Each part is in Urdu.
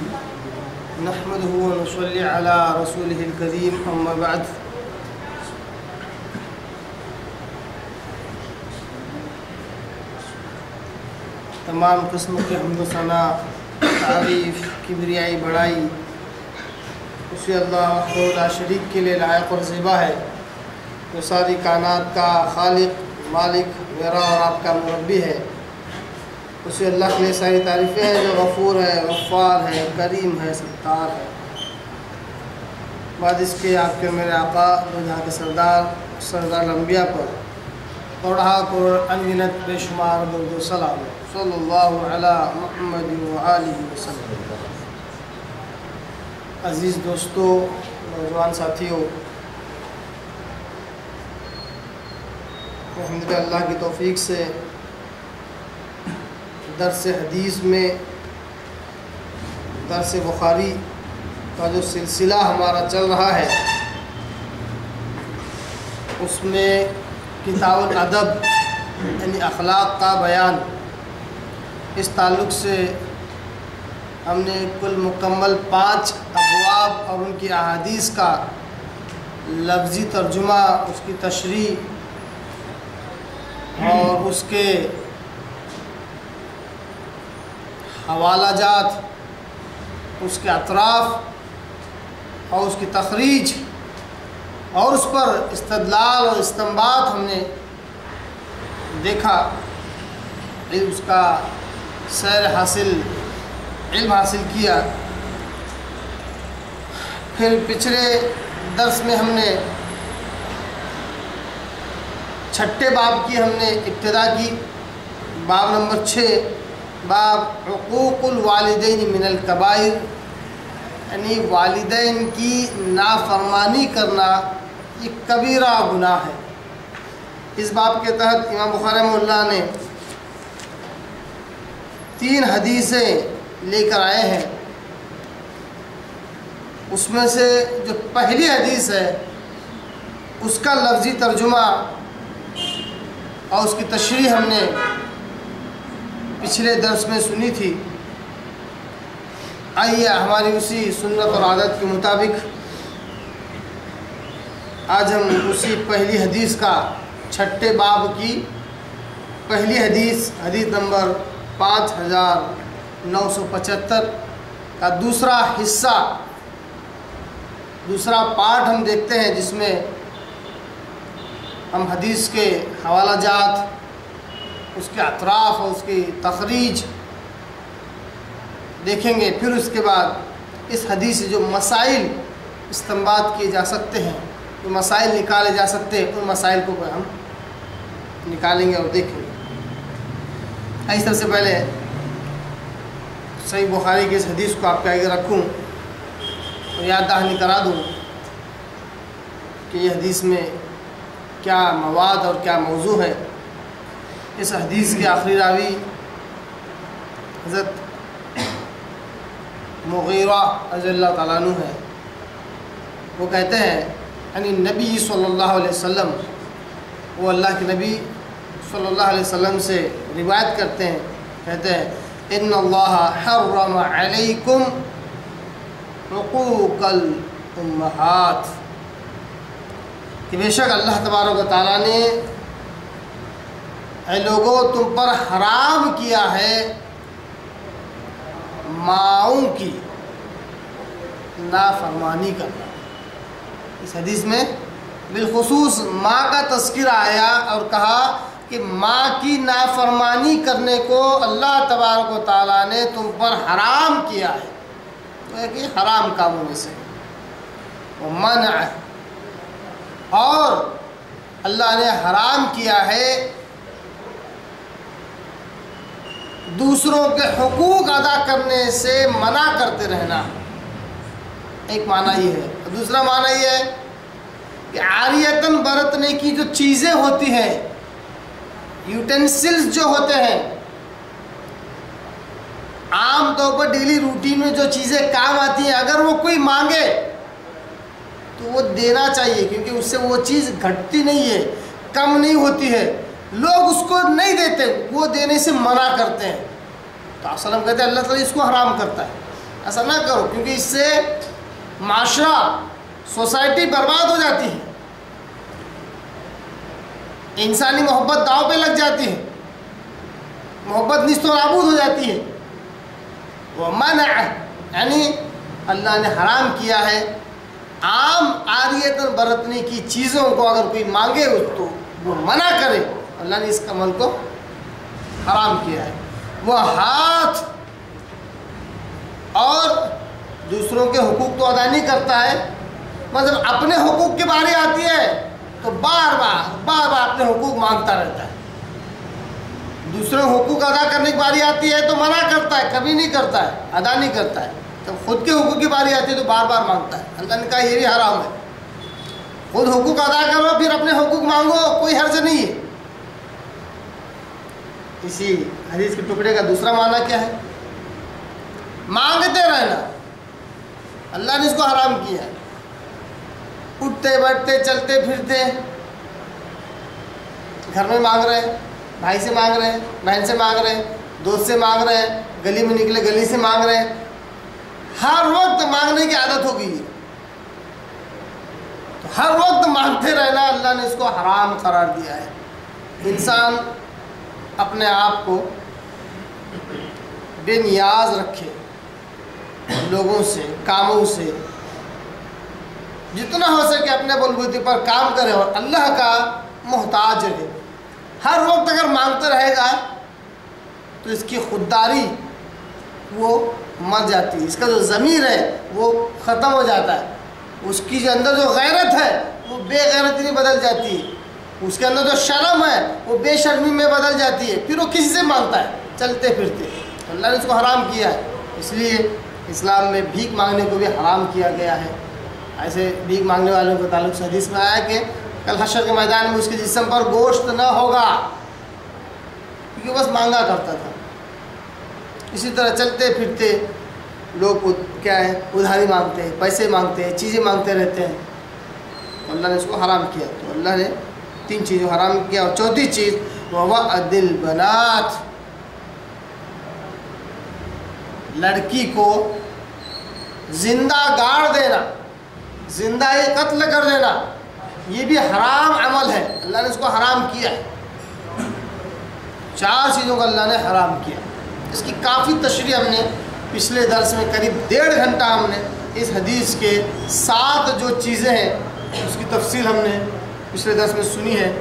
نحمده ونصلي على رسوله الكريم اما بعد تمام قسم کی حمد و ثنا تعریف کبریائی بڑائی اسی اللہ وحدہ لا شریک کے لیے لائق اور زیبا ہے جو ساری کائنات کا خالق مالک میرا اور آپ کا مربی ہے۔ اسی اللہ کے لیے ساری تعریفیں ہیں جو غفور ہے، غفار ہے، کریم ہے، ستار ہے۔ بعد اس کے آپ کے میرے آقا دو جہاں کے سردار الانبیاء پر توڑا کروڑ انگنت بے شمار درود و سلام صلی اللہ علی محمد و آلہ وسلم۔ عزیز دوستو، نوجوان ساتھیوں، الحمدللہ اللہ کی توفیق سے درس حدیث میں درس بخاری کا جو سلسلہ ہمارا چل رہا ہے اس میں کتاب الادب یعنی اخلاق کا بیان، اس تعلق سے ہم نے کل مکمل 5 ابواب اور ان کی احادیث کا لفظی ترجمہ، اس کی تشریح اور اس کے حوالہ جات، اس کے اطراف اور اس کی تخریج اور اس پر استدلال اور استنباط ہم نے دیکھا، اس کا علم حاصل کیا۔ پھر پچھلے درس میں ہم نے 6 باب کی ہم نے ابتدا کی، باب نمبر 6، باب حقوق الوالدین من الکبائر، یعنی والدین کی نافرمانی کرنا ایک کبیرہ گناہ ہے۔ اس باب کے تحت امام بخاری رحمہ اللہ نے 3 حدیثیں لے کر آئے ہیں۔ اس میں سے جو پہلی حدیث ہے اس کا لفظی ترجمہ اور اس کی تشریح ہم نے پچھلے درس میں سنی تھی۔ آئیے ہماری اسی سنت اور عادت کے مطابق آج ہم اسی پہلی حدیث کا 6 باب کی پہلی حدیث نمبر 5975 کا دوسرا حصہ، دوسرا پارٹ ہم دیکھتے ہیں، جس میں ہم حدیث کے حوالہ جات، اس کے اطراف اور اس کی تخریج دیکھیں گے۔ پھر اس کے بعد اس حدیث سے جو مسائل استنباط کیے جا سکتے ہیں، جو مسائل نکالے جا سکتے ہیں، ان مسائل کو ہم نکالیں گے اور دیکھیں گے۔ اس طرح سے پہلے صحیح بخاری کی اس حدیث کو آپ کے آگے رکھوں اور یاد دہانی کرا دوں کہ یہ حدیث میں کیا مواد اور کیا موضوع ہے۔ اس حدیث کے آخری راوی حضرت مغیرہ رضی اللہ تعالیٰ عنہ ہے۔ وہ کہتے ہیں یعنی نبی صلی اللہ علیہ وسلم، وہ اللہ کے نبی صلی اللہ علیہ وسلم سے روایت کرتے ہیں، کہتے ہیں ان اللہ حرم علیکم حقوق الامہات، کہ بے شک اللہ تبارک و تعالیٰ نے اے لوگوں تم پر حرام کیا ہے ماؤں کی نافرمانی کرنا۔ اس حدیث میں بالخصوص ماں کا تذکرہ آیا اور کہا کہ ماں کی نافرمانی کرنے کو اللہ تبارک و تعالیٰ نے تم پر حرام کیا ہے، تو ہے کہ حرام کاموں میں سے منع، اور اللہ نے حرام کیا ہے دوسروں کے حقوق ادا کرنے سے منع کرتے رہنا۔ ایک معنی یہ ہے، اور دوسرا معنی یہ ہے کہ عاریتاً برتنے کی جو چیزیں ہوتی ہیں، یوٹینسلز جو ہوتے ہیں، عام طور پر ڈیلی روٹین میں جو چیزیں کام آتی ہیں، اگر وہ کوئی مانگے تو وہ دینا چاہیے، کیونکہ اس سے وہ چیز گھٹتی نہیں ہے، کم نہیں ہوتی ہے۔ لوگ اس کو نہیں دیتے، وہ دینے سے منع کرتے ہیں، تو آپ وسلم کہتے ہیں اللہ تعالیٰ اس کو حرام کرتا ہے۔ ایسا نہ کرو، کیونکہ اس سے معاشرہ، سوسائٹی برباد ہو جاتی ہے، انسانی محبت داؤ پہ لگ جاتی ہے، محبت نیست و نابود ہو جاتی ہے۔ ومنع، یعنی اللہ نے حرام کیا ہے عام عاریتاً برتنے کی چیزوں کو اگر کوئی مانگے تو وہ منع کرے، اللہ نے اس عمل کو حرام کیا ہے۔ وہ ہاتھ اور دوسروں کے حقوق تو ادا نہیں کرتا ہے، مطلب اپنے حقوق کی باری آتی ہے تو بار بار اپنے حقوق مانگتا رہتا ہے، دوسروں حقوق ادا کرنے کی باری آتی ہے تو منع کرتا ہے، کبھی نہیں کرتا ہے، ادا نہیں کرتا ہے۔ جب خود کے حقوق کی باری آتی ہے تو بار بار مانگتا ہے۔ اللہ نے کہا یہ بھی حرام ہے، خود حقوق ادا کرو پھر اپنے حقوق مانگو، کوئی حرج نہیں ہے۔ اسی حدیث کے ٹکڑے کا دوسرا معنی کیا ہے؟ مانگتے رہنا، اللہ نے اس کو حرام کیا ہے۔ اٹھتے بیٹھتے چلتے پھرتے گھر میں مانگ رہے ہیں، بھائی سے مانگ رہے ہیں، بہن سے مانگ رہے ہیں، دوست سے مانگ رہے ہیں، گلی میں نکلے گلی سے مانگ رہے ہیں، ہر وقت مانگنے کی عادت ہو گئی ہے، تو ہر وقت مانگتے رہنا اللہ نے اس کو حرام قرار دیا ہے۔ انسان اپنے آپ کو بے نیاز رکھے لوگوں سے، کاموں سے، جتنا ہو سکے اپنے بلبوتے پر کام کرے اور اللہ کا محتاج رہے۔ ہر وقت اگر مانگتا رہے گا تو اس کی خودداری وہ مر جاتی ہے، اس کا جو ضمیر ہے وہ ختم ہو جاتا ہے، اس کی جو اندر جو غیرت ہے وہ بے غیرتی میں بدل جاتی ہے، اس کے اندر جو شرم ہے وہ بے شرمی میں بدل جاتی ہے، پھر وہ کسی سے مانگتا ہے چلتے پھرتے۔ تو اللہ نے اس کو حرام کیا ہے، اس لیے اسلام میں بھیک مانگنے کو بھی حرام کیا گیا ہے۔ ایسے بھیک مانگنے والوں کے تعلق سے حدیث میں آیا کہ کل حشر کے میدان میں اس کے جسم پر گوشت نہ ہوگا، کیونکہ بس مانگا کرتا تھا۔ اسی طرح چلتے پھرتے لوگ کیا ہے، ادھاری مانگتے ہیں، پیسے مانگتے ہیں، چیزیں مانگتے رہتے ہیں، تو اللہ نے اس کو حرام کیا۔ تو اللہ نے 3 چیزوں حرام کیا۔ اور چوتھی چیز وَوَعْدِ الْبَنَاتِ، لڑکی کو زندہ گاڑ دینا، زندہ قتل کر دینا، یہ بھی حرام عمل ہے، اللہ نے اس کو حرام کیا ہے۔ 4 چیزوں کو اللہ نے حرام کیا۔ اس کی کافی تشریح ہم نے پچھلے درس میں قریب 1.5 گھنٹہ ہم نے اس حدیث کے 7 جو چیزیں ہیں اس کی تفصیل ہم نے پچھلے درس میں سنی ہے۔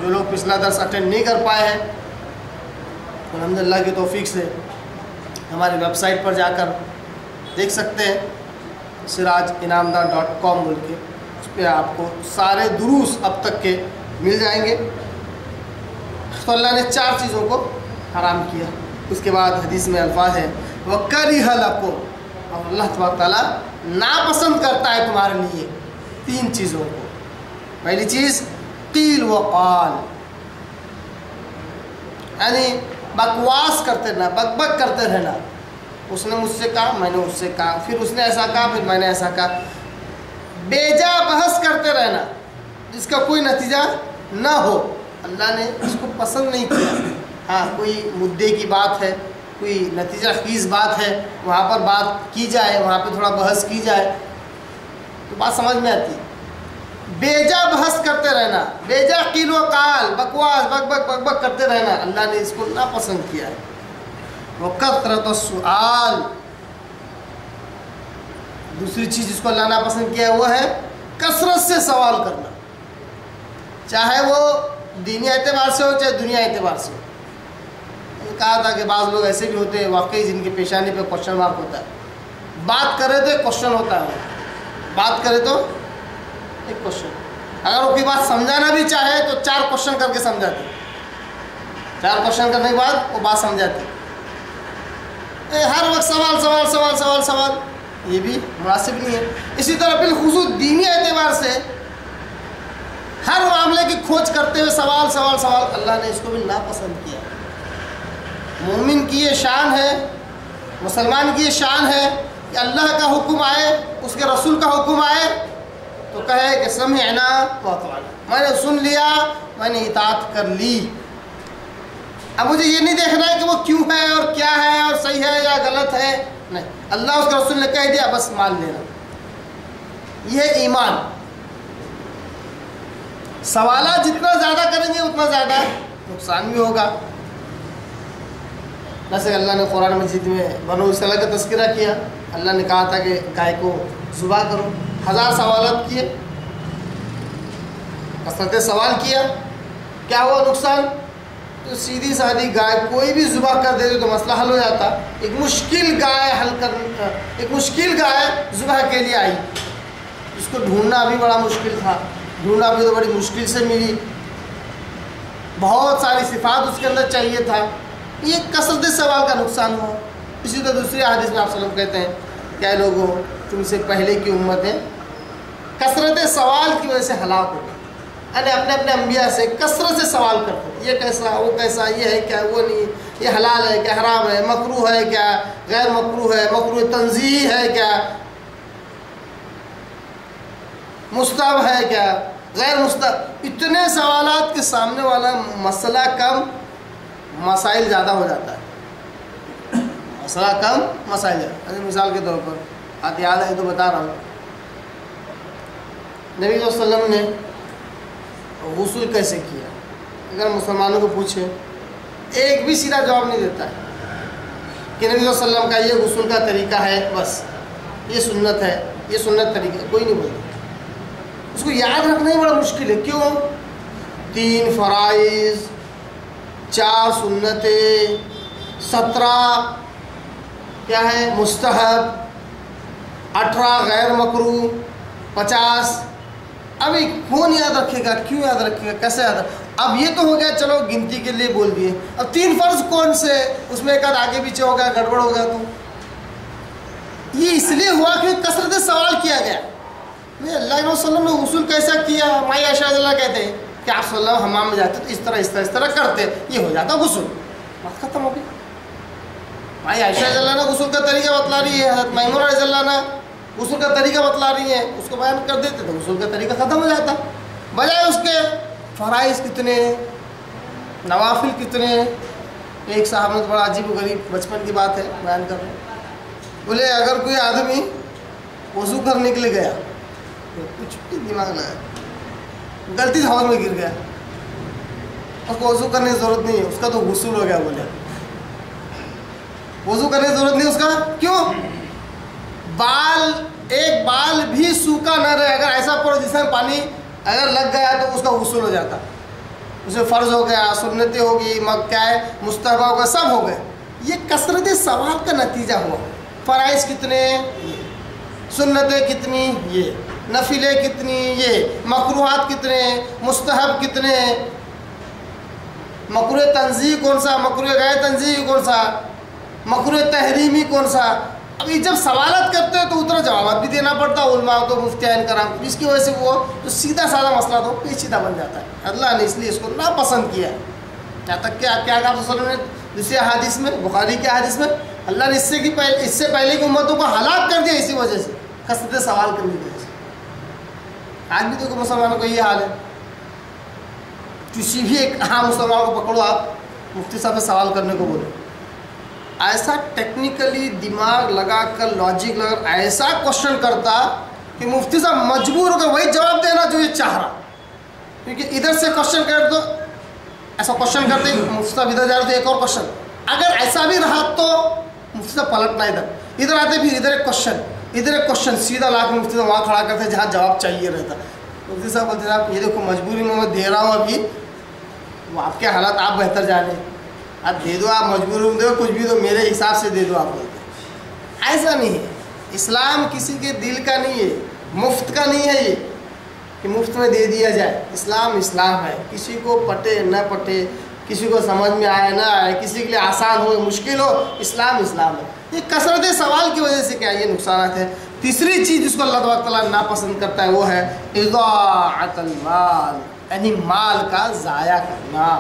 جو لوگ پچھلا درس اٹینڈ نہیں کر پائے ہیں الحمدللہ کی توفیق سے ہماری ویب سائٹ پر جا کر دیکھ سکتے ہیں، sirajanamdar.com بول کے، اس پہ آپ کو سارے دروس اب تک کے مل جائیں گے۔ تو اللہ نے 4 چیزوں کو حرام کیا۔ اس کے بعد حدیث میں الفاظ ہے وَكَرِهَ لَكُمْ، اور اللہ تبارک تعالیٰ ناپسند کرتا ہے تمہارے لیے 3 چیزوں کو۔ پہلی چیز قیل و قال، یعنی بکواس کرتے رہنا، بک بک کرتے رہنا، اس نے مجھ سے کہا، میں نے اس سے کہا، پھر اس نے ایسا کہا، پھر میں نے ایسا کہا، بیجا بحث کرتے رہنا جس کا کوئی نتیجہ نہ ہو، اللہ نے اس کو پسند نہیں کیا۔ ہاں کوئی مدعے کی بات ہے، کوئی نتیجہ خیز بات ہے، وہاں پر بات کی جائے، وہاں پہ تھوڑا بحث کی جائے تو بات سمجھ میں آتی ہے۔ بیجا بحث کرتے رہنا، بیجا قیل و قال، بکواس بک بک بک بک کرتے رہنا، اللہ نے اس کو ناپسند کیا ہے۔ وَكَثْرَةُ السُّؤَالِ، دوسری چیز جس کو اللہ ناپسند کیا ہے وہ ہے کثرت سے سوال کرنا، چاہے وہ دینی اعتبار سے ہو چاہے دنیا اعتبار سے ہو۔ کہا تھا کہ بعض لوگ ایسے بھی ہوتے ہیں واقعی جن کی پیشانی پہ کوشچن مارک ہوتا ہے، بات کرے تو ایک کوشچن ہوتا ہے، بات کرے تو ایک کوشچن، اگر وہ کوئی بات سمجھانا بھی چاہے تو 4 کوشچن کر کے سمجھاتے، 4 کوشچن کرنے کے بعد وہ بات سمجھاتے۔ ہر وقت سوال سوال سوال سوال سوال، یہ بھی مناسب نہیں ہے۔ اسی طرح بالخصوص دینی اعتبار سے ہر معاملے کی کھوج کرتے ہوئے سوال سوال سوال، اللہ نے اس کو بھی ناپسند کیا۔ مومن کی یہ شان ہے، مسلمان کی یہ شان ہے کہ اللہ کا حکم آئے، اس کے رسول کا حکم آئے تو کہے کہ سمعنا واطعنا، میں نے سن لیا، میں نے اطاعت کر لی۔ اب مجھے یہ نہیں دیکھنا ہے کہ وہ کیوں ہے اور کیا ہے اور صحیح ہے یا میرا غلط ہے نہیں، اللہ اس کے رسول نے کہہ دیا بس مان لینا، یہ ایمان۔ سوالات جتنا زیادہ کریں گے اتنا زیادہ نقصان بھی ہوگا۔ جیسے اللہ نے قرآن مجید میں بنو اسرائیل کا تذکرہ کیا، اللہ نے کہا تھا کہ گائے کو ذبح کرو، 1000 سوالات کیے، کثرت سوال کیا، کیا ہوا نقصان؟ تو سیدھی سادھی گائے کوئی بھی ذبح کر دیتے تو مسئلہ حل ہو جاتا۔ ایک مشکل گائے ذبح کے لیے آئی، اس کو ڈھونڈنا بھی بڑا مشکل تھا، ڈھونڈنا بھی تو بڑی مشکل سے ملی، بہت ساری صفات اس کے اندر چاہیے تھا، یہ کثرت سوال کا نقصان ہوا۔ اسی طرح دوسری حدیث میں آپ صلی اللہ علیہ وسلم کہتے ہیں کیا لوگوں تم سے پہلے کی امتیں کثرت سوال کی وجہ سے ہلاک ہو گئی، یعنی اپنے اپنے انبیاء سے کثرت سے سوال کرتے، یہ کیسا، وہ کیسا، یہ ہے کیا، وہ نہیں، یہ حلال ہے کیا، حرام ہے، مکروہ ہے کیا، غیر مکروہ ہے، مکروہ تنزیہی ہے کیا، مستحب ہے کیا، غیر مستحب، اتنے سوالات کے سامنے والا مسئلہ کم مسائل زیادہ ہو جاتا ہے، مسئلہ کم مسائل زیادہ۔ مثال کے طور پر آپ یاد ہے تو بتا رہا ہوں، نبی صلی اللہ علیہ وسلم نے غسل کیسے کیا، اگر مسلمانوں کو پوچھے ایک بھی سیدھا جواب نہیں دیتا ہے کہ نبی صلی اللہ علیہ وسلم کا یہ غسل کا طریقہ ہے، بس یہ سنت ہے، یہ سنت طریقہ ہے، کوئی نہیں بولتا۔ اس کو یاد رکھنا ہی بڑا مشکل ہے، کیوں؟ 3 فرائض، 4 سنتیں، 17 کیا ہے مستحب، 18 غیر مکروہ، 50۔ ابھی کون یاد رکھے گا، کیوں یاد رکھے گا، کیسے یاد رکھے؟ اب یہ تو ہو گیا چلو گنتی کے لیے بول دیے، اب 3 فرض کون سے، اس میں ایک آدھ آگے پیچھے ہو گیا، گڑبڑ ہو گیا، تو یہ اس لیے ہوا کہ کثرت سوال کیا گیا۔ اللہ علیہ وسلم نے غسل کیسا کیا؟ مائی عائشہ رضی اللہ کہتے ہیں کہ آپ صلی اللہ علیہ وسلم حمام میں جاتے تو اس طرح کرتے، یہ ہو جاتا غسل، بات ختم ہو گئی۔ مائی عائشہ رضی اللہ نے غسل کا طریقہ بتلا رہی ہے، حضرت میمونہ رضی اللہ عنہا غسل کا طریقہ بتلا رہی ہیں، اس کو بیان کر دیتے تو غسل کا طریقہ ختم ہو جاتا، بجائے اس کے فرائض کتنے، نوافل کتنے۔ ایک صاحب نے بڑا عجیب و غریب بچپن کی بات ہے بیان کر رہے ہیں، بولے اگر کوئی آدمی وضو کرنے کے لیے گیا، کچھ بھی دماغ لگا، غلطی سے حوض میں گر گیا، اس کو وضو کرنے کی ضرورت نہیں ہے، اس کا تو غسل ہو گیا، بولے وضو کرنے کی ضرورت نہیں اس کا، کیوں؟ ایک بال بھی سوکھا نہ رہے، اگر ایسا پڑو جس میں پانی اگر لگ گیا تو اس کا غسل ہو جاتا، اس میں فرض ہو گیا، سنتیں ہوگی، کیا ہے مستحبہ ہوگا، سب ہو گئے۔ یہ کثرت سوال کا نتیجہ ہوا۔ فرائض کتنے، سنتیں کتنی، یہ نفلیں کتنی، یہ مکروہات کتنے، مستحب کتنے، مکروہ تنزیہی کون سا، مکروہ غیر تنزیہی کون سا، مکروہ تحریمی کون سا۔ ابھی جب سوالات کرتے ہیں تو اتنا جوابات بھی دینا پڑتا، علماء کو، مفتیان کرام، اس کی وجہ سے وہ تو سیدھا سادہ مسئلہ تو پیچیدہ بن جاتا ہے۔ اللہ نے اس لیے اس کو ناپسند کیا ہے، یہاں تک کہ کیا کہا آپ صلی اللہ علیہ وسلم نے دوسری حدیث میں، بخاری کی حدیث میں، اللہ نے اس سے پہلے کی امتوں کو ہلاک کر دیا اسی وجہ سے، کثرت سوال کرنے کی وجہ سے۔ آج بھی تو مسلمانوں کا یہ حال ہے، کسی بھی ایک عام مسلمان کو پکڑو آپ، مفتی صاحب سے سوال کرنے کو بولو، ایسا ٹیکنیکلی دماغ لگا کر، لاجک لگا کر ایسا کوشچن کرتا کہ مفتی صاحب مجبور ہو کر وہی جواب دینا جو یہ چاہ رہا، کیونکہ ادھر سے کوشچن کر دو، ایسا کوشچن کرتے مفتی صاحب ادھر جا رہے تو ایک اور کوشچن، اگر ایسا بھی رہا تو مفتی صاحب پلٹنا ادھر آتے پھر ادھر ایک کوشچن سیدھا لا کے مفتی صاحب وہاں کھڑا کرتے جہاں جواب چاہیے رہتا۔ مفتی صاحب بولتے صاحب یہ دیکھو مجبوری میں دے رہا ہوں، ابھی وہ آپ کے حالات آپ بہتر جانیں، آپ دے دو، آپ مجبور ہو دو، کچھ بھی دو، میرے حساب سے دے دو، آپ بولتے ہیں۔ ایسا نہیں ہے، اسلام کسی کے دل کا نہیں ہے، مفت کا نہیں ہے یہ کہ مفت میں دے دیا جائے۔ اسلام ہے، کسی کو پٹے نہ پٹے، کسی کو سمجھ میں آئے نہ آئے، کسی کے لیے آسان ہو مشکل ہو، اسلام ہے۔ یہ کثرت سوال کی وجہ سے کیا یہ نقصانات ہیں۔ تیسری چیز جس کو اللہ تبارک تعالیٰ ناپسند کرتا ہے وہ ہے اضاعت المال، یعنی مال کا ضائع کرنا۔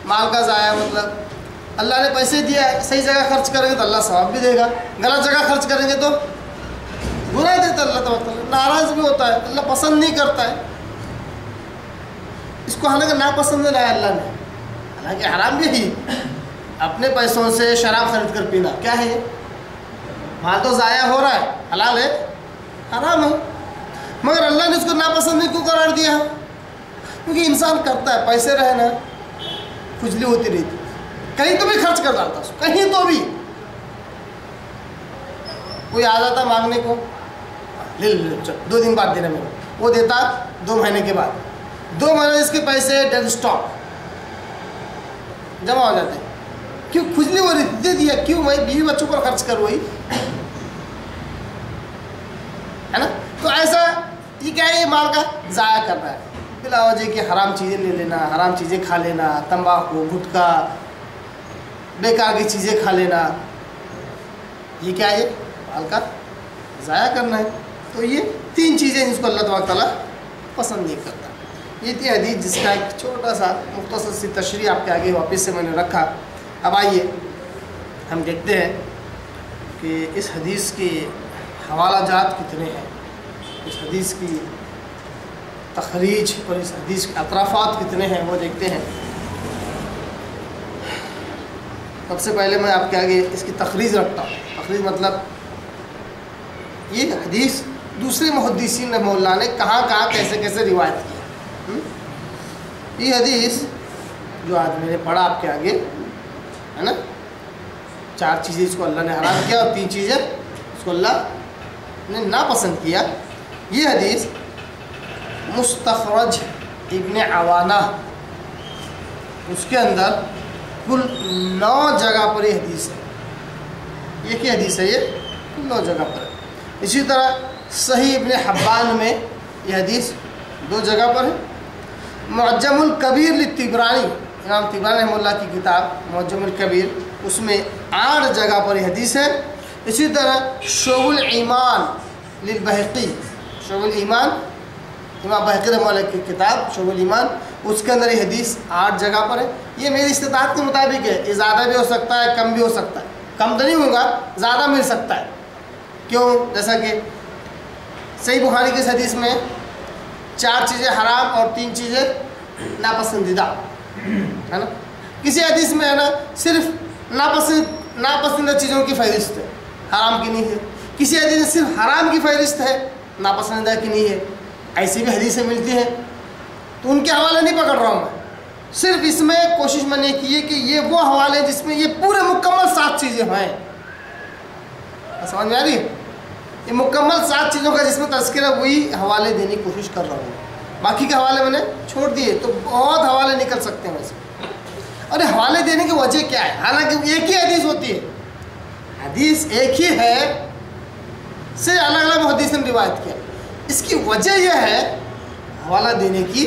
مال کا ضائع مطلب اللہ نے پیسے دیا ہے، صحیح جگہ خرچ کریں گے تو اللہ ثواب بھی دے گا، غلط جگہ خرچ کریں گے تو برا دیتا ہے، اللہ تبارک تعالیٰ ناراض بھی ہوتا ہے، اللہ پسند نہیں کرتا ہے اس کو، حالانکہ ناپسند لایا اللہ نے، حالانکہ حرام بھی ہے، اپنے پیسوں سے شراب خرید کر پینا کیا ہے؟ یہ مال تو ضائع ہو رہا ہے، حلال ہے حرام ہے، مگر اللہ نے اس کو ناپسند کیوں قرار دیا؟ کیونکہ انسان کرتا ہے، پیسے رہے نا کھجلی ہوتی رہتی، کہیں تو بھی خرچ کر ڈالتا، کہیں تو بھی کوئی آ جاتا مانگنے کو، لے 2 دن بعد دینا میرے، وہ دیتا 2 مہینے کے بعد، 2 مہینے اس کے پیسے ڈیڈ اسٹاک جمع ہو جاتے ہیں، کیوں؟ کھجلی ہو رہی دے دیا، کیوں؟ میں بیوی بچوں پر خرچ کر وہی ہے نا۔ تو ایسا یہ کیا ہے؟ یہ مال کا ضائع کر رہا ہے بلا وجہ کہ حرام چیزیں لے لینا، حرام چیزیں کھا لینا، تمباکو، گٹکا، بیکار کی چیزیں کھا لینا، یہ کیا ہے؟ مال کا ضائع کرنا ہے۔ تو یہ 3 چیزیں جس کو اللہ تبارک تعالیٰ پسند نہیں کرتا۔ یہ تھی حدیث جس کا ایک چھوٹا سا مختصر سی تشریح آپ کے آگے واپس سے میں نے رکھا۔ اب آئیے ہم دیکھتے ہیں کہ اس حدیث کے حوالہ جات کتنے ہیں، اس حدیث کی تخریج اور اس حدیث کے اطرافات کتنے ہیں وہ دیکھتے ہیں۔ سب سے پہلے میں آپ کے آگے اس کی تخریج رکھتا ہوں۔ تخریج مطلب یہ حدیث دوسرے محدثین رحمہ اللہ نے کہاں کہاں کیسے کیسے روایت کی۔ یہ حدیث جو آج میں نے پڑھا آپ کے آگے ہے نا، 4 چیزیں اس کو اللہ نے حرام کیا اور 3 چیزیں اس کو اللہ نے ناپسند کیا۔ یہ حدیث مستخرج ابن عوانہ اس کے اندر کل 9 جگہ پر یہ حدیث ہے، ایک ہی حدیث ہے، یہ 9 جگہ پر ہے۔ اسی طرح صحیح ابن حبان میں یہ حدیث 2 جگہ پر ہے۔ معجم الکبیر للطبرانی، امام طبرانی رحمہ اللہ کی کتاب معجم الکبیر، اس میں 8 جگہ پر یہ حدیث ہے۔ اسی طرح شعب الایمان للبہقی، شعب الایمان امام بہقی رحمہ اللہ کی کتاب شعب الایمان، اس کے اندر یہ حدیث 8 جگہ پر ہے۔ یہ میری استطاعت کے مطابق ہے، یہ زیادہ بھی ہو سکتا ہے، کم بھی ہو سکتا ہے، کم تو نہیں ہوگا، زیادہ مل سکتا ہے۔ کیوں؟ جیسا کہ صحیح بخاری کی اس حدیث میں 4 چیزیں حرام اور 3 چیزیں ناپسندیدہ ہے نا۔ کسی حدیث میں ہے نا صرف ناپسندیدہ چیزوں کی فہرست ہے، حرام کی نہیں ہے۔ کسی حدیث میں صرف حرام کی فہرست ہے، ناپسندیدہ کی نہیں ہے۔ ایسی بھی حدیثیں ملتی ہیں، تو ان کے حوالے نہیں پکڑ رہا ہوں میں، صرف اس میں کوشش میں نے کی ہے کہ یہ وہ حوالے جس میں یہ پورے مکمل 7 چیزیں ہیں۔ سمجھ میں آ رہی ہے؟ یہ مکمل 7 چیزوں کا جس میں تذکرہ وہی حوالے دینے کی کوشش کر رہا ہوں، باقی کے حوالے میں نے چھوڑ دیے، تو بہت حوالے نکل سکتے ہیں ویسے۔ اور یہ حوالے دینے کی وجہ کیا ہے؟ حالانکہ ایک ہی حدیث ہوتی ہے، حدیث ایک ہی ہے، سے الگ الگ محدث نے روایت کیا۔ اس کی وجہ یہ ہے حوالہ دینے کی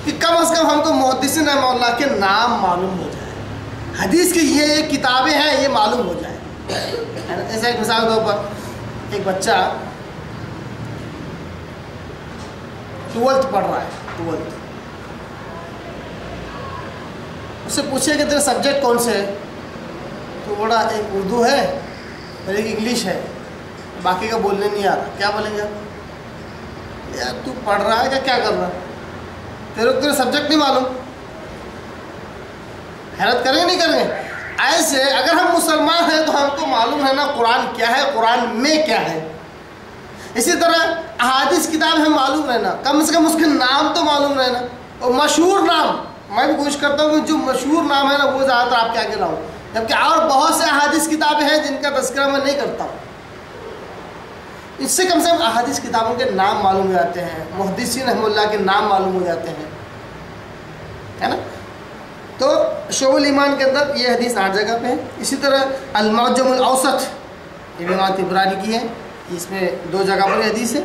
کہ کم از کم ہم کو محدثین رحمہ اللہ کے نام معلوم ہو جائے، حدیث کی یہ کتابیں ہیں یہ معلوم ہو جائے۔ ایسا ایک مثال کے طور پر ایک بچہ 12th پڑھ رہا ہے، 12th، اس سے پوچھے کہ تیرے سبجیکٹ کون سے ہے، تو بولا ایک اردو ہے اور ایک انگلش ہے، باقی کا بولنے نہیں آ رہا۔ کیا بولیں گے یار تو پڑھ رہا ہے کیا کر رہا ہے، تیرے سبجیکٹ نہیں معلوم؟ حیرت کریں نہیں کریں گے؟ ایسے اگر ہم مسلمان ہیں تو ہم کو معلوم ہے نا قرآن کیا ہے، قرآن میں کیا ہے۔ اسی طرح احادیث کتاب ہے معلوم رہنا، کم سے کم اس کے نام تو معلوم رہنا، اور مشہور نام میں بھی کوشش کرتا ہوں کہ جو مشہور نام ہے نا وہ زیادہ تر آپ کے آگے لاؤں، جبکہ اور بہت سے احادیث کتابیں ہیں جن کا تذکرہ میں نہیں کرتا ہوں۔ اس سے کم احادیث کتابوں کے نام معلوم ہو جاتے ہیں، محدثین رحمہ اللہ کے نام معلوم ہو جاتے ہیں، ہے نا۔ تو شعب الایمان کے اندر یہ حدیث 8 جگہ پہ ہے۔ اسی طرح المعجم الاوسط یہ بھی امام طبرانی کی ہے، اس میں 2 جگہ پر حدیث ہے۔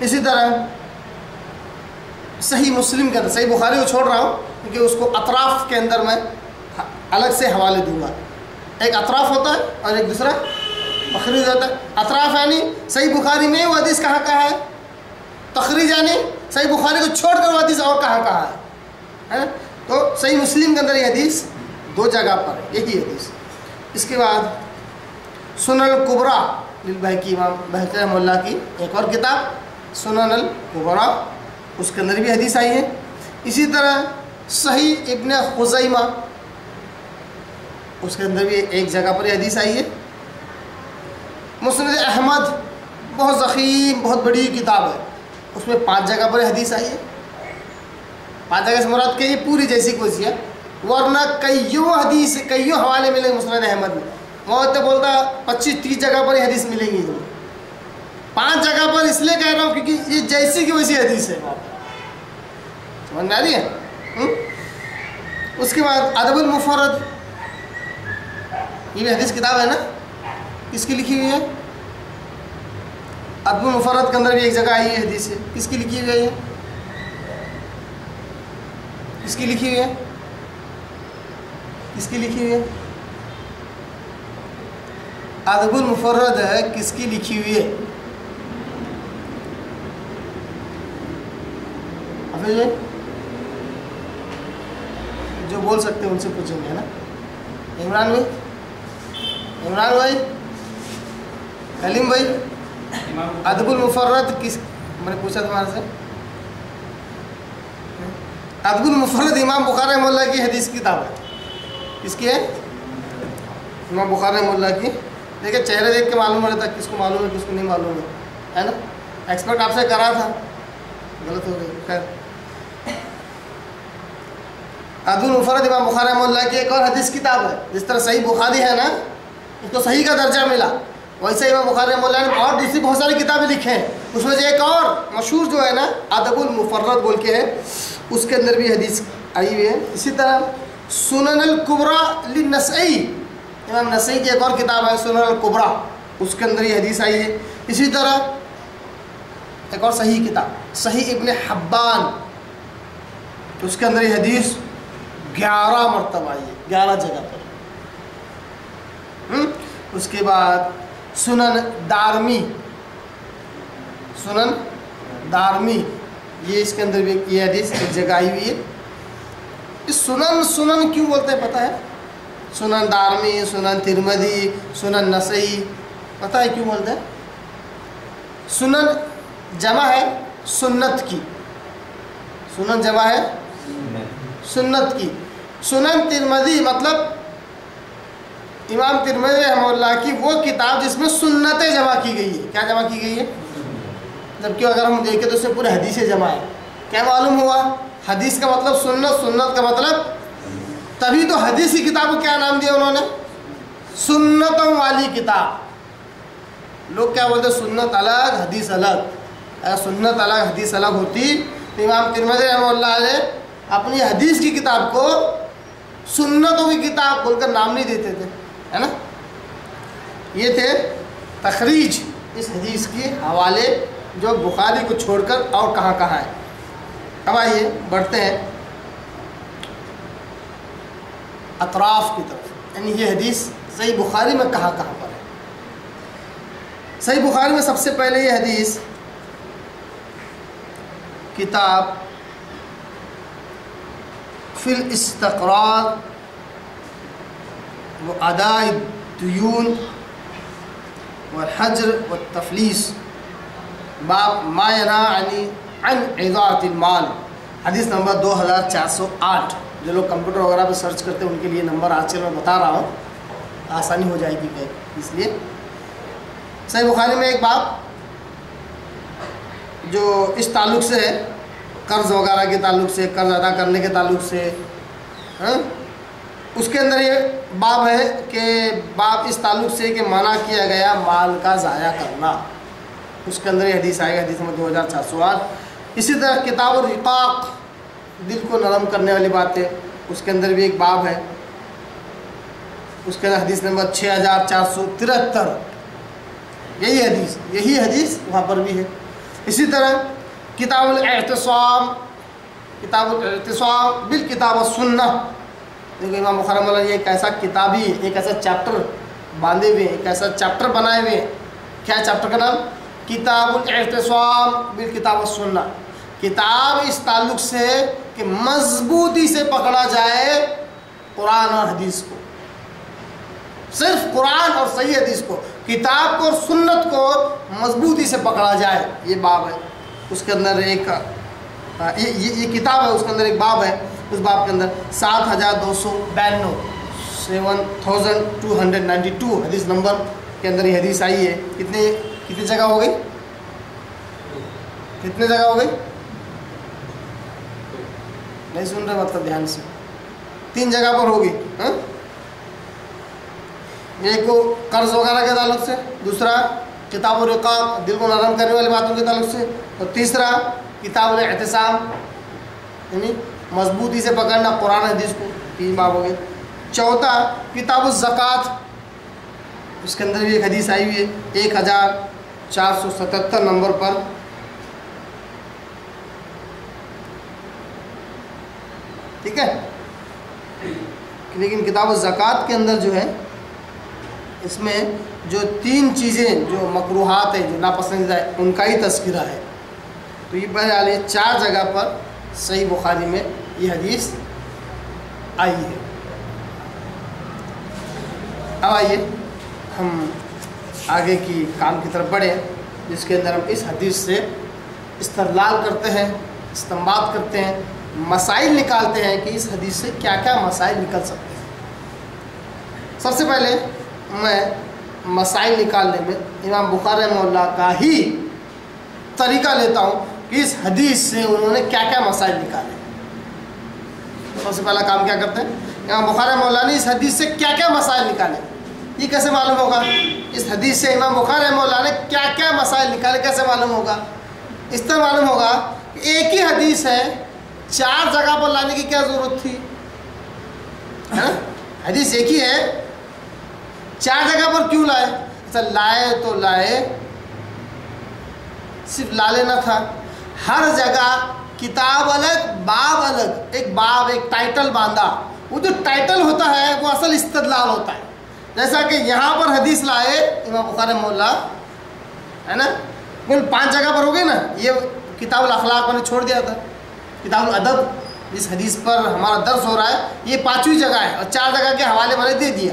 اسی طرح صحیح مسلم کے اندر، صحیح بخاری کو چھوڑ رہا ہوں کیونکہ اس کو اطراف کے اندر میں الگ سے حوالے دوں گا، ایک اطراف ہوتا ہے اور ایک دوسرا تخریج ہوتا ہے۔ اطراف یعنی صحیح بخاری میں وہ حدیث کہاں کہاں ہے، تخریج یعنی صحیح بخاری کو چھوڑ کر وہ حدیث اور کہاں کہاں ہے نا۔ تو صحیح مسلم کے اندر یہ حدیث 2 جگہ پر ہے، یہی حدیث۔ اس کے بعد سنن الکبریٰ للبہقی، امام بہقی رحمہ اللہ کی ایک اور کتاب سنن الکبریٰ، اس کے اندر بھی حدیث آئی ہے۔ اسی طرح صحیح ابن خزیمہ، اس کے اندر بھی ایک جگہ پر یہ حدیث آئی ہے۔ مسند احمد بہت ضخیم بہت بڑی کتاب ہے، اس میں 5 جگہ پر حدیث آئی ہے۔ 5 جگہ سے مراد کہ یہ پوری جیسی کوئی سی ہے، ورنہ کئیوں حدیث کئیوں حوالے ملیں گے مسند احمد میں، وہ تو بولتا 25-30 جگہ پر یہ حدیث ملیں گی تمہیں۔ 5 جگہ پر اس لیے کہہ رہا ہوں کیونکہ یہ جیسی کی ویسی حدیث ہے، سمجھ میں آ رہی ہے؟ اس کے بعد ادب المفرد، یہ بھی حدیث کتاب ہے نا، کس کی لکھی ہوئی ہے؟ ادب المفرد کے اندر بھی ایک جگہ آئی ہے حدیث ہے، کس کی لکھی ہوئی ہے؟ کس کی لکھی ہوئی ہے؟ کس کی لکھی ہوئی ہے؟ ادب المفرد ہے، کس کی لکھی ہوئی ہے؟ حافظ بھائی جو بول سکتے ہیں ان سے پوچھیں گے نا۔ عمران بھائی، عمران بھائی، کلیم بھائی، ادب المفرد کس، میں نے پوچھا تمہارے سے، ادب المفرد امام بخاری رحمہ اللہ کی حدیث کی کتاب ہے، کس کی ہے؟ امام بخاری رحمہ اللہ کی۔ دیکھیں چہرے دیکھ کے معلوم ہو رہا تھا کس کو معلوم ہے کس کو نہیں معلوم ہے نا، ایکسپرٹ آپ سے کرا تھا، غلط ہو گئی، خیر۔ ادب المفرد امام بخاری رحمہ اللہ کی ایک اور حدیث کتاب ہے، جس طرح صحیح بخاری ہے نا اس کو صحیح کا درجہ ملا، ویسے امام بخاری رحمہ اللہ نے اور دوسری بہت ساری کتابیں لکھیں ہیں، اس میں سے ایک اور مشہور جو ہے نا ادب المفرد بول کے ہے، اس کے اندر بھی حدیث آئی ہوئی ہے۔ اسی طرح سنن الکبری للنسائی، امام نسائی کی ایک اور کتاب ہے سنن الکبری، اس کے اندر یہ حدیث آئی ہے۔ اسی طرح ایک اور صحیح کتاب صحیح ابن حبان، اس کے اندر یہ حدیث 11 مرتبہ آئی ہے، 11 جگہ پر۔ اس کے بعد سنن دارمی، سنن دارمی یہ اس کے اندر بھی یہ حدیث ایک جگہ آئی ہوئی ہے۔ اس سنن سنن کیوں بولتے ہیں پتہ ہے؟ سنن دارمی، سنن ترمذی، سنن نسائی، پتہ ہے کیوں بولتے ہیں؟ سنن جمع ہے سنت کی، سنن جمع ہے سنت کی۔ سنن ترمذی مطلب امام ترمذی رحمہ اللہ کی وہ کتاب جس میں سنتیں جمع کی گئی ہے۔ کیا جمع کی گئی ہے؟ جبکہ اگر ہم دیکھیں تو اس میں پورے حدیثیں جمع ہے۔ کیا معلوم ہوا؟ حدیث کا مطلب سنت، سنت کا مطلب، تبھی تو حدیث کی کتاب کو کیا نام دیا انہوں نے؟ سنتوں والی کتاب۔ لوگ کیا بولتے ہیں؟ سنت الگ حدیث الگ۔ اگر سنت الگ حدیث الگ ہوتی تو امام ترمذی رحمہ اللہ نے اپنی حدیث کی کتاب کو سنتوں کی کتاب بول کر نام نہیں دیتے تھے، ہے نا۔ یہ تھے تخریج اس حدیث کے حوالے جو بخاری کو چھوڑ کر اور کہاں کہاں ہے۔ اب آئیے بڑھتے ہیں اطراف کی طرف، یعنی یہ حدیث صحیح بخاری میں کہاں کہاں پر ہے۔ صحیح بخاری میں سب سے پہلے یہ حدیث کتاب فی الاستقراض و اداء الدیون والحجر والتفلیس، باب ما ینہی عن اضاعۃ المال، حدیث نمبر 2408۔ جو لوگ کمپیوٹر وغیرہ پہ سرچ کرتے ہیں ان کے لیے نمبر آج کل میں بتا رہا ہوں، آسانی ہو جائے گی کہ اس لیے۔ صحیح بخاری میں ایک باب جو اس تعلق سے ہے، قرض وغیرہ کے تعلق سے، قرض ادا کرنے کے تعلق سے، اس کے اندر یہ باب ہے کہ باب اس تعلق سے کہ منع کیا گیا مال کا ضائع کرنا، اس کے اندر یہ حدیث آئے گا، حدیث نمبر 2408۔ اسی طرح کتاب الرقاق، دل کو نرم کرنے والی باتیں، اس کے اندر بھی ایک باب ہے، اس کے اندر حدیث نمبر 6473، یہی حدیث وہاں پر بھی ہے۔ اسی طرح کتاب الاعتصام، کتاب الاعتصام بالکتاب والسنہ، دیکھو امام بخاری رحمہ اللہ نے ایک ایسا کتابی، ایک ایسا چیپٹر باندھے ہوئے، ایک ایسا چیپٹر بنائے ہوئے۔ کیا چیپٹر کا نام؟ کتاب الاعتصام بالکتاب والسنہ، کتاب اس تعلق سے کہ مضبوطی سے پکڑا جائے قرآن اور حدیث کو، صرف قرآن اور صحیح حدیث کو، کتاب کو اور سنت کو مضبوطی سے پکڑا جائے، یہ باب ہے۔ اس کے اندر ایک یہ کتاب ہے، اس کے اندر ایک باب ہے اس باب کے اندر 7292 7292 حدیث نمبر کے اندر یہ حدیث آئی ہے. کتنی جگہ ہو گئی؟ کتنے جگہ ہو گئی؟ نہیں سن رہے مطلب دھیان سے. 3 جگہ پر ہوگی. ایک کو قرض وغیرہ کے تعلق سے، دوسرا کتاب الرقاق دل کو نرم کرنے والی باتوں کے تعلق سے، اور تیسرا کتاب الاعتصام یعنی مضبوطی سے پکڑنا قرآن حدیث کو. 3 باب ہو گئے. چوتھا کتاب الزکوٰۃ، اس کے اندر بھی ایک حدیث آئی ہوئی ہے 1477 نمبر پر. ٹھیک ہے. لیکن کتاب الزکوٰۃ کے اندر جو ہے اس میں جو 3 چیزیں جو مکروہات ہیں، جو ناپسندیدہ ہے، ان کا ہی تذکرہ ہے. تو یہ بہرحال 4 جگہ پر صحیح بخاری میں یہ حدیث آئی ہے. اب آئیے ہم آگے کی کام کی طرف بڑھیں، جس کے اندر ہم اس حدیث سے استدلال کرتے ہیں، استنباط کرتے ہیں، مسائل نکالتے ہیں کہ اس حدیث سے کیا کیا مسائل نکل سکتے ہیں. سب سے پہلے میں مسائل نکالنے میں امام بخاری رحمہ اللہ کا ہی طریقہ لیتا ہوں کہ اس حدیث سے انہوں نے کیا کیا مسائل نکالے. سب سے پہلا کام کیا کرتے ہیں؟ امام بخاری رحمہ اللہ نے اس حدیث سے کیا کیا مسائل نکالے. یہ کیسے معلوم ہوگا؟ اس حدیث سے امام بخاری رحمہ اللہ نے کیا کیا مسائل نکالے کیسے معلوم ہوگا؟ اس طرح معلوم ہوگا کہ ایک ہی حدیث ہے، 4 جگہ پر لانے کی کیا ضرورت تھی؟ حدیث ایک ہی ہے، 4 جگہ پر کیوں لائے؟ اچھا لائے تو لائے، صرف لا لینا تھا. ہر جگہ کتاب الگ باب الگ، ایک باب ایک ٹائٹل باندھا. وہ جو ٹائٹل ہوتا ہے وہ اصل استدلال ہوتا ہے. جیسا کہ یہاں پر حدیث لائے امام بخاری رحمہ اللہ، ہے نا، کل 5 جگہ پر ہو گئے نا. یہ کتاب الاخلاق میں نے چھوڑ دیا تھا. کتاب الادب جس حدیث پر ہمارا درس ہو رہا ہے یہ 5ویں جگہ ہے، اور 4 جگہ کے حوالے میں نے دے دیا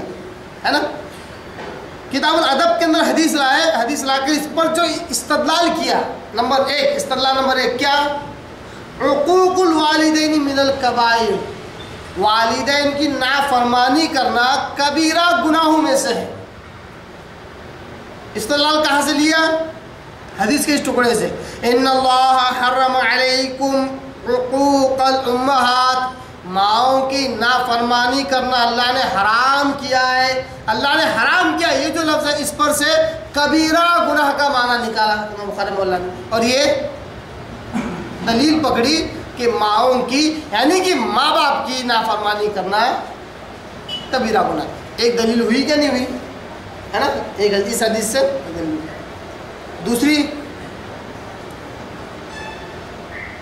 ہے نا. کتاب الادب کے اندر حدیث لائے، حدیث لا کے اس پر جو استدلال کیا، نمبر 1 استدلال نمبر 1 کیا؟ عقوق الوالدین من الکبائر، والدین کی نافرمانی کرنا کبیرہ گناہوں میں سے ہے. استدلال کہاں سے لیا؟ حدیث کے اس ٹکڑے سے. ان اللہ حرم علیکم عقوق الامہات، ماؤں کی نافرمانی کرنا اللہ نے حرام کیا ہے. اللہ نے حرام کیا، یہ جو لفظ ہے اس پر سے کبیرہ گناہ کا معنی نکالا امام بخاری رحمہ اللہ نے، اور یہ دلیل پکڑی کہ ماؤں کی یعنی کہ ماں باپ کی نافرمانی کرنا کبیرہ گناہ. ایک دلیل ہوئی کیا نہیں ہوئی؟ ہے نا، ایک حدیث سے دلیل ہوئی. دوسری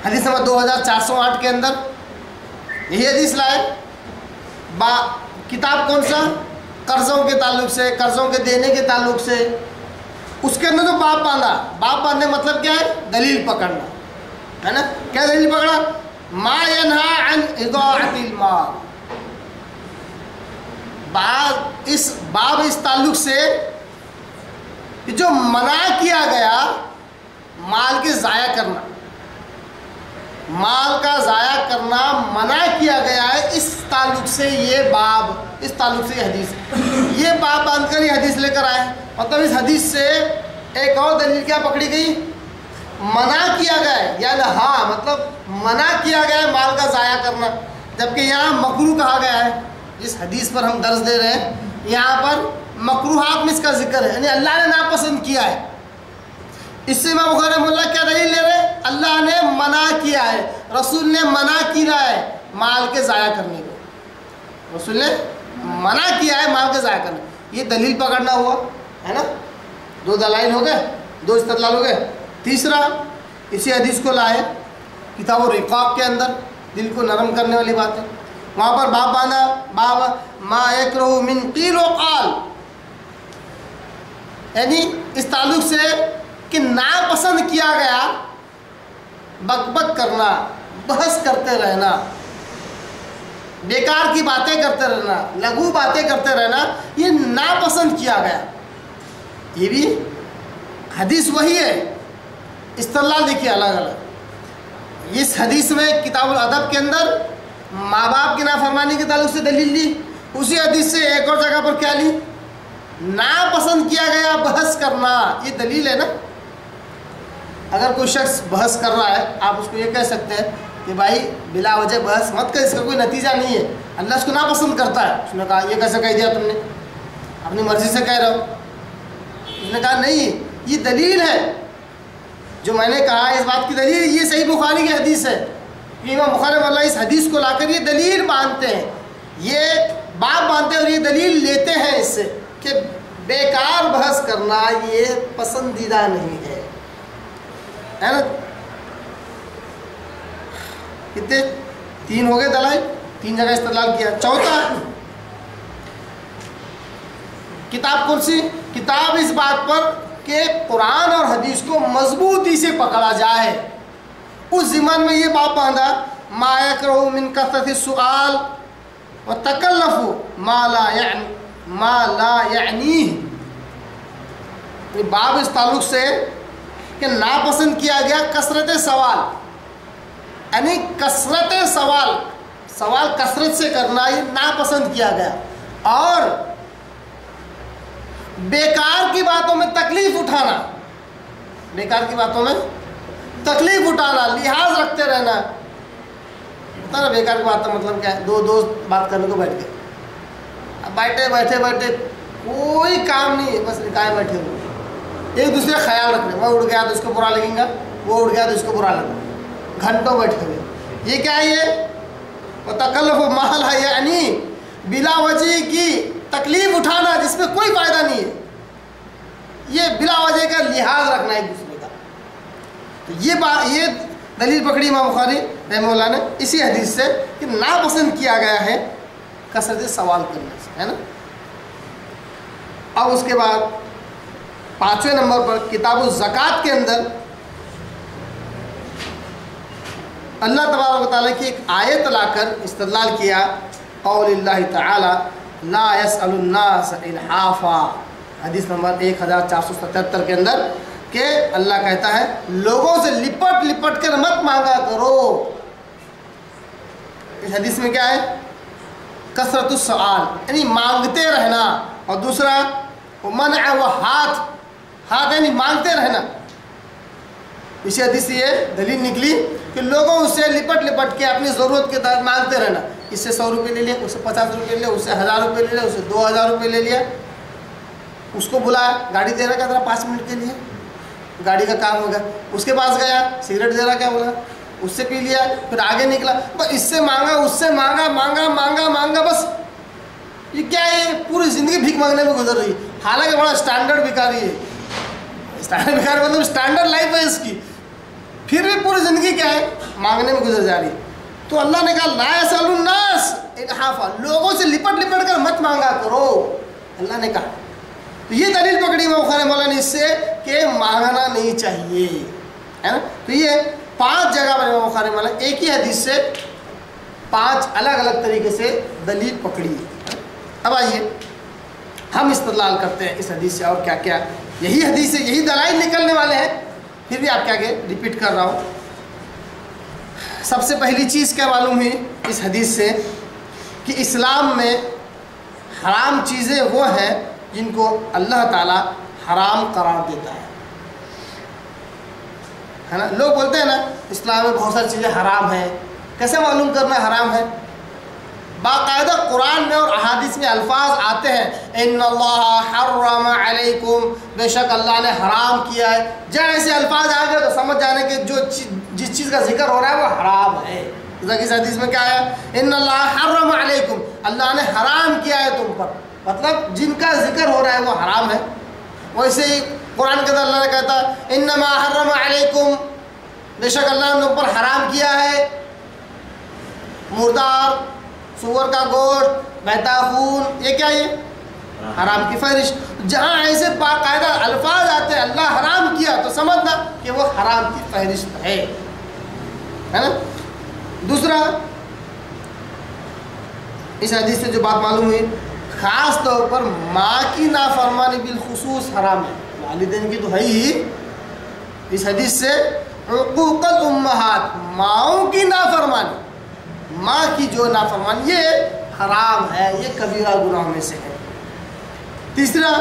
حدیث نمبر 2408 کے اندر یہی حدیث لائے. کتاب کون سا؟ قرضوں کے تعلق سے، قرضوں کے دینے کے تعلق سے. اس کے اندر جو باب باندھا، باب باندھنے مطلب کیا ہے؟ دلیل پکڑنا ہے نا. کیا دلیل پکڑا؟ ما ینہا عن اضاعت المال. اس تعلق سے جو منع کیا گیا مال کے ضائع کرنا، مال کا ضائع کرنا منع کیا گیا ہے. اس تعلق سے یہ باب، اس تعلق سے یہ حدیث، یہ باب باندھ کر یہ حدیث لے کر آئے. مطلب اس حدیث سے ایک اور دلیل کیا پکڑی گئی؟ منع کیا گیا ہے، یعنی ہاں مطلب منع کیا گیا ہے مال کا ضائع کرنا، جبکہ یہاں مکروہ کہا گیا ہے. جس حدیث پر ہم درس دے رہے ہیں یہاں پر مکروہات میں اس کا ذکر ہے، یعنی اللہ نے ناپسند کیا ہے. اس سے امام بخاری رحمہ اللہ کیا دلیل لے رہے ہیں؟ اللہ نے منع کیا ہے، رسول نے منع کیا ہے مال کے ضائع کرنے کو. رسول نے منع کیا ہے مال کے ضائع کرنے. یہ دلیل پکڑنا ہوا ہے نا. 2 دلائل ہو گئے، 2 استدلال ہو گئے. تیسرا اسی حدیث کو لائے کتاب الرقاق کے اندر، دل کو نرم کرنے والی باتیں. وہاں پر باب باندھا، باب ما یکرہ من قیل و قال، یعنی اس تعلق سے کہ ناپسند کیا گیا بک بک کرنا، بحث کرتے رہنا، بیکار کی باتیں کرتے رہنا، لغو باتیں کرتے رہنا، یہ ناپسند کیا گیا. یہ بھی حدیث وہی ہے، استدلال دیکھیے الگ الگ. اس حدیث میں کتاب الادب کے اندر ماں باپ کی نافرمانی کے تعلق سے دلیل لی، اسی حدیث سے ایک اور جگہ پر کیا لی؟ ناپسند کیا گیا بحث کرنا، یہ دلیل ہے نا۔ اگر کوئی شخص بحث کر رہا ہے، آپ اس کو یہ کہہ سکتے ہیں کہ بھائی بلا وجہ بحث مت کر، اس کا کوئی نتیجہ نہیں ہے، اللہ اس کو ناپسند کرتا ہے۔ اس نے کہا یہ کیسے کہہ دیا تم نے، اپنی مرضی سے کہہ رہے ہو۔ اس نے کہا نہیں، یہ دلیل ہے، جو میں نے کہا اس بات کی دلیل یہ صحیح بخاری کی حدیث ہے۔ امام بخاری رحمہ اللہ اس حدیث کو لا کر یہ دلیل مانتے ہیں، یہ بات مانتے ہیں اور یہ دلیل لیتے ہیں اس سے کہ بیکار بحث کرنا یہ پسندیدہ نہیں ہے نا۔ کتنے؟ 3 ہو گئے دلائل، 3 جگہ استدلال کیا۔ چوتھا کتاب کون سی؟ کتاب اس بات پر کہ قرآن اور حدیث کو مضبوطی سے پکڑا جائے، اس ضمن میں یہ بات باندھا ما یکرہ من کثرۃ السؤال وتکلف ما لا یعنیہ، باب اس تعلق سے کہ ناپسند کیا گیا کثرت سوال، یعنی کثرت سوال کثرت سے کرنا یہ ناپسند کیا گیا، اور بیکار کی باتوں میں تکلیف اٹھانا، بیکار کی باتوں میں تکلیف اٹھانا، لحاظ رکھتے رہنا۔ پتہ نا بیکار کی بات کا مطلب کیا ہے؟ دو دوست بات کرنے کو بیٹھ گئے، اب بیٹھے کوئی کام نہیں ہے، بس نکائے بیٹھے ہوئے، ایک دوسرے کا خیال رکھ رہے، میں اڑ گیا تو اس کو برا لگیں گا، وہ اڑ گیا تو اس کو برا لگے گا، گھنٹوں بیٹھے ہوئے۔ یہ کیا ہے؟ یہ تکلف محل ہے، یعنی بلا وجہ کی تکلیف اٹھانا جس میں کوئی فائدہ نہیں ہے، یہ بلا وجہ کا لحاظ رکھنا ایک دوسرے کا۔ تو یہ دلیل پکڑی امام بخاری رحمہ اللہ نے اسی حدیث سے کہ ناپسند کیا گیا ہے کثرت سوال کرنے سے، ہے نا۔ اب اس کے بعد 5ویں نمبر پر کتاب الزکوٰۃ کے اندر اللہ تبارک و تعالیٰ کی ایک آیت لا کر استدلال کیا، قول اللہ تعالی لا يسأل الناس الحافا، حدیث نمبر 1477 کے اندر کہ اللہ کہتا ہے لوگوں سے لپٹ کر مت مانگا کرو۔ اس حدیث میں کیا ہے؟ کثرت السؤال، یعنی مانگتے رہنا، اور دوسرا منع و ہاتھ یعنی مانگتے رہنا۔ اسی حدیث سے یہ دلیل نکلی کہ لوگوں سے لپٹ کے اپنی ضرورت کے تحت مانگتے رہنا، اس سے 100 روپے لے لیا، اس سے 50 روپے لے لیا، اس سے 1000 روپے لے لیا، اس سے 2000 روپے لے لیا، اس کو بلایا، گاڑی دے رہا کیا تھا 5 منٹ کے لیے، گاڑی کا کام ہوگا، اس کے پاس گیا سگریٹ دے رہا کیا بولا، اس سے پی لیا، پھر آگے نکلا، بس اس سے مانگا اس سے مانگا، بس یہ کیا ہے؟ پوری زندگی بھیک مانگنے میں گزر رہی ہے، حالانکہ بڑا اسٹینڈرڈ بھکاری ہے، اسٹینڈرڈ بھکاری مطلب اسٹینڈرڈ لائف ہے اس کی، پھر بھی پوری زندگی کیا ہے؟ مانگنے میں گزر جا رہی ہے۔ تو اللہ نے کہا لا يسأل الناس الحافا، لوگوں سے لپٹ کر مت مانگا کرو، اللہ نے کہا۔ تو یہ دلیل پکڑی امام بخاری مولا نے اس سے کہ مانگنا نہیں چاہیے، ہے نا۔ تو یہ 5 جگہ پر امام بخاری مولا ایک ہی حدیث سے 5 الگ طریقے سے دلیل پکڑی ہے۔ اب آئیے ہم استدلال کرتے ہیں اس حدیث سے، اور کیا کیا یہی حدیث سے یہی دلائل نکلنے والے ہیں، پھر بھی آپ کیا کہ ریپیٹ کر رہا ہوں۔ سب سے پہلی چیز کیا معلوم ہوئی اس حدیث سے کہ اسلام میں حرام چیزیں وہ ہیں جن کو اللہ تعالیٰ حرام قرار دیتا ہے نا۔ لوگ بولتے ہیں نا اسلام میں بہت ساری چیزیں حرام ہیں، کیسے معلوم کرنا حرام ہے؟ باقاعدہ قرآن میں اور احادیث میں الفاظ آتے ہیں، ان اللہ حرم علیکم، بے شک اللہ نے حرام کیا ہے، جیسے الفاظ آ گئے تو سمجھ جانے کہ جس چیز کا ذکر ہو رہا ہے وہ حرام ہے۔ اس حدیث میں کیا ہے؟ ان اللہ حرم علیکم، اللہ نے حرام کیا ہے تم پر، مطلب جن کا ذکر ہو رہا ہے وہ حرام ہے۔ ویسے ہی قرآن کے اندر اللہ نے کہتا انما حرم علیکم، بے شک اللہ نے تم پر حرام کیا ہے مردار، سور کا گوشت، بہتا خون، یہ کیا یہ حرام کی فہرست۔ جہاں ایسے باقاعدہ الفاظ آتے ہیں اللہ حرام کیا تو سمجھنا کہ وہ حرام کی فہرست ہے نا۔ دوسرا اس حدیث سے جو بات معلوم ہوئی، خاص طور پر ماں کی نافرمانی بالخصوص حرام ہے، والدین کی تو ہے ہی، اس حدیث سے عقوق الامہات، ماؤں کی نافرمانی، ماں کی جو نافرمانی یہ حرام ہے، یہ کبیرہ گناہوں میں سے ہے۔ تیسرا،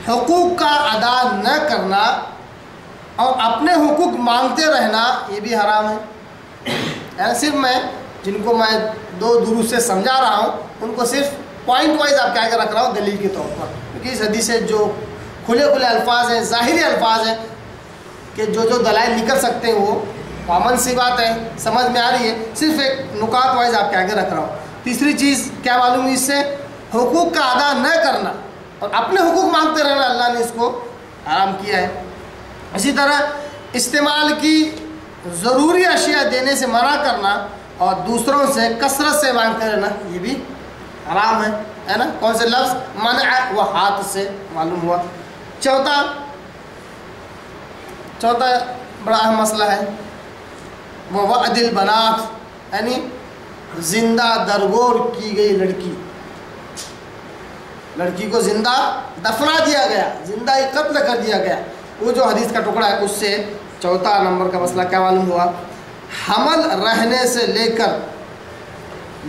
حقوق کا ادا نہ کرنا اور اپنے حقوق مانگتے رہنا یہ بھی حرام ہے۔ صرف میں جن کو میں دو دروس سے سمجھا رہا ہوں ان کو صرف پوائنٹ وائز آپ کے آگے رکھ رہا ہوں دلیل کے طور پر، کیونکہ اس حدیث سے جو کھلے کھلے الفاظ ہیں، ظاہری الفاظ ہیں کہ جو دلائل نکل سکتے ہیں وہ کامن سی بات ہے، سمجھ میں آ رہی ہے، صرف ایک نکات وائز آپ کے آگے رکھ رہا ہوں۔ تیسری چیز کیا معلوم ہے اس سے؟ حقوق کا ادا نہ کرنا اور اپنے حقوق مانگتے رہنا، اللہ نے اس کو حرام کیا ہے۔ اسی طرح استعمال کی ضروری اشیاء دینے سے منع کرنا اور دوسروں سے کثرت سے مانگتے رہنا یہ بھی حرام ہے نا؟ کون سے لفظ؟ منع، وہ ہاتھ سے معلوم ہوا۔ چوتھا بڑا اہم مسئلہ ہے وہ وعد البنات، یعنی زندہ درگور کی گئی لڑکی کو زندہ دفنا دیا گیا، زندہ ہی قتل کر دیا گیا، وہ جو حدیث کا ٹکڑا ہے اس سے چوتھا نمبر کا مسئلہ کیا معلوم ہوا؟ حمل رہنے سے لے کر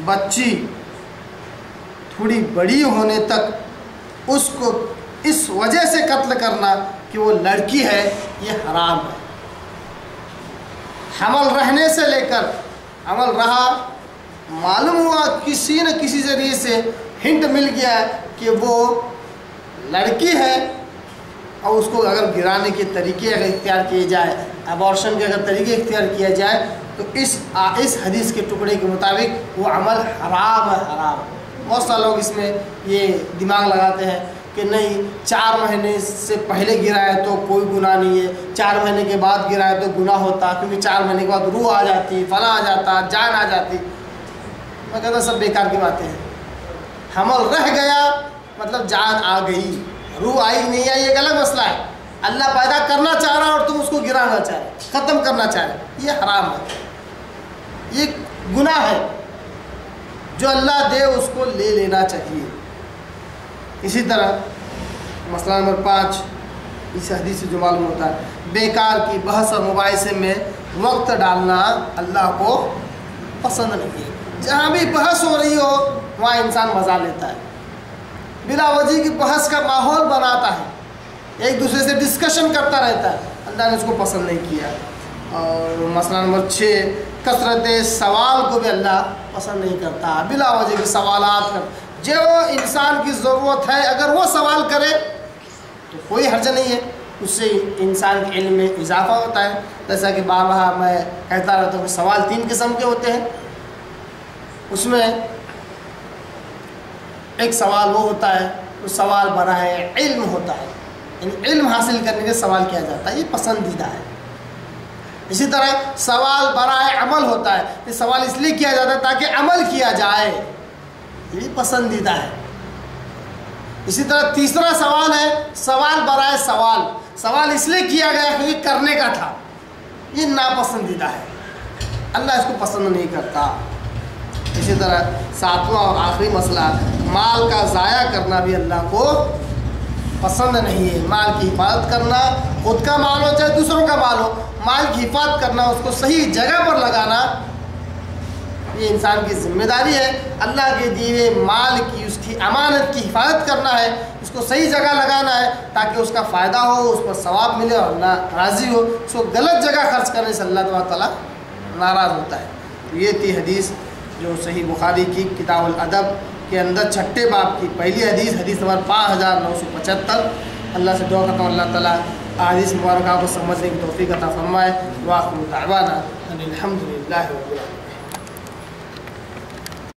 بچی تھوڑی بڑی ہونے تک اس کو اس وجہ سے قتل کرنا کہ وہ لڑکی ہے، یہ حرام ہے۔ حمل رہنے سے لے کر، حمل رہا، معلوم ہوا کسی نہ کسی ذریعے سے ہنٹ مل گیا کہ وہ لڑکی ہے، اور اس کو اگر گرانے کے طریقے اگر اختیار کیے جائے، ابارشن کے اگر طریقے اختیار کیا جائے تو اس حدیث کے ٹکڑے کے مطابق وہ عمل حرام ہے، حرام۔ بہت سارے لوگ اس میں یہ دماغ لگاتے ہیں کہ نہیں 4 مہینے سے پہلے گرا ہے تو کوئی گناہ نہیں ہے، 4 مہینے کے بعد گرا ہے تو گناہ ہوتا، کیونکہ 4 مہینے کے بعد روح آ جاتی، فلاں آ جاتا، جان آ جاتی۔ میں کہتا سب بیکار کی باتیں ہیں۔ حمل رہ گیا مطلب جان آ گئی، روح آئی نہیں آئی ایک الگ مسئلہ ہے۔ اللہ پیدا کرنا چاہ رہا اور تم اس کو گرانا چاہ رہے، ختم کرنا چاہ رہے، یہ حرام ہے، یہ گناہ ہے۔ جو اللہ دے اس کو لے لینا چاہیے۔ اسی طرح مسئلہ نمبر 5 اس حدیث سے جو معلوم ہوتا ہے، بیکار کی بحث اور مباحثے میں وقت ڈالنا اللہ کو پسند نہیں ہے۔ جہاں بھی بحث ہو رہی ہو وہاں انسان مزہ لیتا ہے، بلا وجہ کی بحث کا ماحول بناتا ہے، ایک دوسرے سے ڈسکشن کرتا رہتا ہے، اللہ نے اس کو پسند نہیں کیا۔ اور مسئلہ نمبر 6 کثرت سوال کو بھی اللہ پسند نہیں کرتا، بلا وجہ کے سوالات کر، جو انسان کی ضرورت ہے اگر وہ سوال کرے تو کوئی حرج نہیں ہے، اس سے انسان کے علم میں اضافہ ہوتا ہے۔ جیسا کہ بار بار میں کہتا رہتا ہوں کہ سوال 3 قسم کے ہوتے ہیں، اس میں ایک سوال وہ ہوتا ہے جو سوال براہ علم ہوتا ہے، یعنی علم حاصل کرنے کے سوال کیا جاتا ہے، یہ پسندیدہ ہے۔ اسی طرح سوال براہ عمل ہوتا ہے، یہ سوال اس لیے کیا جاتا ہے تاکہ عمل کیا جائے، یہ پسندیدہ ہے۔ اسی طرح تیسرا سوال ہے سوال برائے سوال، سوال اس لیے کیا گیا کیونکہ کرنے کا تھا، یہ ناپسندیدہ ہے، اللہ اس کو پسند نہیں کرتا۔ اسی طرح 7واں اور آخری مسئلہ، مال کا ضائع کرنا بھی اللہ کو پسند نہیں ہے۔ مال کی حفاظت کرنا، خود کا مال ہو چاہے دوسروں کا مال ہو، مال کی حفاظت کرنا، اس کو صحیح جگہ پر لگانا، یہ انسان کی ذمہ داری ہے۔ اللہ کے دیے مال کی، اس کی امانت کی حفاظت کرنا ہے، اس کو صحیح جگہ لگانا ہے تاکہ اس کا فائدہ ہو، اس پر ثواب ملے اور اللہ راضی ہو۔ اس کو غلط جگہ خرچ کرنے سے اللہ تعالیٰ ناراض ہوتا ہے۔ یہ تھی حدیث جو صحیح بخاری کی کتاب الادب کے اندر 6 باب کی پہلی حدیث، حدیث نمبر 5975۔ اللہ سے دعا کرتا ہوں اللہ تعالیٰ حدیث مبارکہ کو سمجھنے کی توفیق عطا فرمائے۔ وآخر دعوانا ان الحمد للہ رب العالمین۔